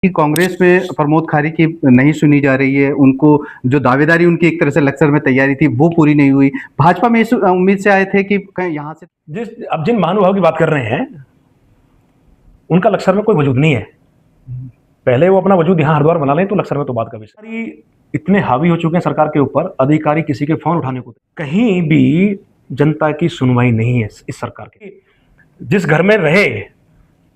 कि कांग्रेस में प्रमोद खारी की नहीं सुनी जा रही है, उनको जो दावेदारी उनकी एक तरह से लक्सर में तैयारी थी, वो पूरी नहीं हुई। भाजपा में इस उम्मीद से आए थे कि कहीं यहाँ से अब जिन महानुभाव की बात कर रहे हैं, उनका लक्सर में कोई वजूद नहीं है। पहले वो अपना वजूद यहाँ हरिद्वार बना लें तो लक्सर में तो बात का विषय। इतने हावी हो चुके हैं सरकार के ऊपर, अधिकारी किसी के फोन उठाने को कहीं भी जनता की सुनवाई नहीं है इस सरकार की। जिस घर में रहे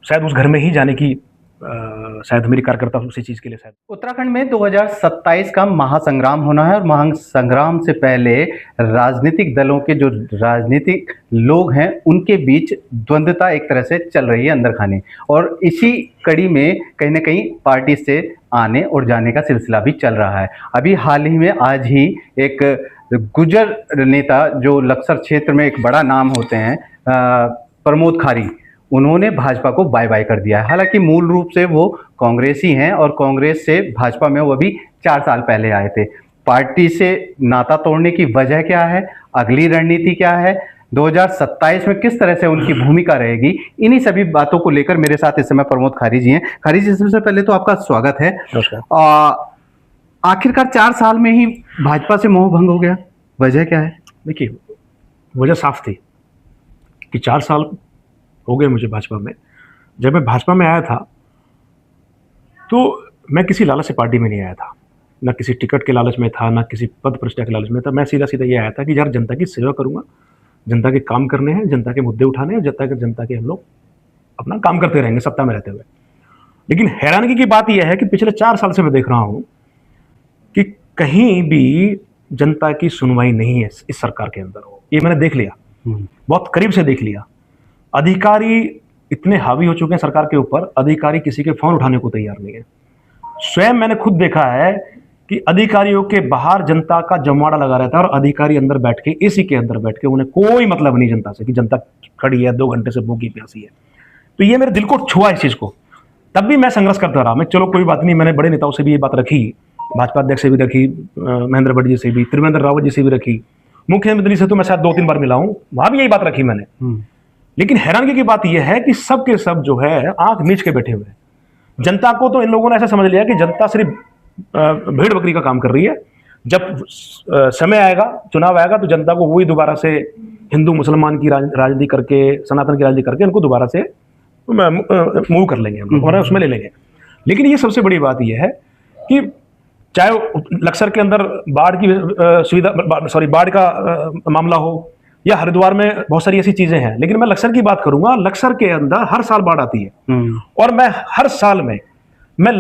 शायद उस घर में ही जाने की शायद मेरी कार्यकर्ता उसी चीज के लिए शायद। उत्तराखंड में 2027 का महासंग्राम होना है और महासंग्राम से पहले राजनीतिक दलों के जो राजनीतिक लोग हैं उनके बीच द्वंद्वता एक तरह से चल रही है अंदर खाने, और इसी कड़ी में कहीं ना कहीं पार्टी से आने और जाने का सिलसिला भी चल रहा है। अभी हाल ही में आज ही एक गुर्जर नेता जो लक्सर क्षेत्र में एक बड़ा नाम होते हैं, प्रमोद खारी, उन्होंने भाजपा को बाय बाय कर दिया है। हालांकि मूल रूप से वो कांग्रेसी हैं और कांग्रेस से भाजपा में वो भी 4 साल पहले आए थे। पार्टी से नाता तोड़ने की वजह क्या है, अगली रणनीति क्या है, 2027 में किस तरह से उनकी भूमिका रहेगी, इन्हीं सभी बातों को लेकर मेरे साथ इस समय प्रमोद खारी जी हैं। खारी जी, सबसे पहले तो आपका स्वागत है। आखिरकार 4 साल में ही भाजपा से मोह भंग हो गया, वजह क्या है? देखिए, वजह साफ थी कि 4 साल हो गए मुझे भाजपा में। जब मैं भाजपा में आया था तो मैं किसी लालच से पार्टी में नहीं आया था, ना किसी टिकट के लालच में था, ना किसी पद प्रतिष्ठा के लालच में था। मैं सीधा सीधा ये आया था कि यार जनता की सेवा करूंगा, जनता के काम करने हैं, जनता के मुद्दे उठाने हैं, जनता के हम लोग अपना काम करते रहेंगे सत्ता में रहते हुए। लेकिन हैरानगी की बात यह है कि पिछले 4 साल से मैं देख रहा हूं कि कहीं भी जनता की सुनवाई नहीं है इस सरकार के अंदर। ये मैंने देख लिया, बहुत करीब से देख लिया। अधिकारी इतने हावी हो चुके हैं सरकार के ऊपर, अधिकारी किसी के फोन उठाने को तैयार नहीं है। स्वयं मैंने खुद देखा है कि अधिकारियों के बाहर जनता का जमवाड़ा लगा रहता है और अधिकारी अंदर बैठ के, एसी के अंदर बैठ के, उन्हें कोई मतलब नहीं जनता से कि जनता खड़ी है 2 घंटे से भूखी प्यासी है। तो ये मेरे दिल को छुआ इस चीज को। तब भी मैं संघर्ष करता रहा। मैं चलो कोई बात नहीं, मैंने बड़े नेताओं से भी ये बात रखी, भाजपा अध्यक्ष से भी रखी, महेंद्र भट्ट जी से भी, त्रिवेंद्र रावत जी से भी रखी, मुख्यमंत्री से तो मैं शायद 2-3 बार मिला हूं, वहां भी यही बात रखी मैंने। लेकिन हैरानगी की बात यह है कि सब के सब जो है आंख मीच के बैठे हुए हैं। जनता को तो इन लोगों ने ऐसा समझ लिया कि जनता सिर्फ भेड़ बकरी का काम कर रही है। जब समय आएगा, चुनाव आएगा, तो जनता को वही दोबारा से हिंदू मुसलमान की राजनीति करके, सनातन की राजनीति करके उनको दोबारा से मूव कर लेंगे, हम लोग और उसमें ले लेंगे। लेकिन ये सबसे बड़ी बात यह है कि चाहे लक्सर के अंदर बाढ़ की सुविधा, बाढ़ का मामला हो, या हरिद्वार में बहुत सारी ऐसी चीजें हैं, लेकिन मैं लक्सर की बात करूंगा। लक्सर के अंदर हर साल बाढ़ आती है और मैं हर साल में मैं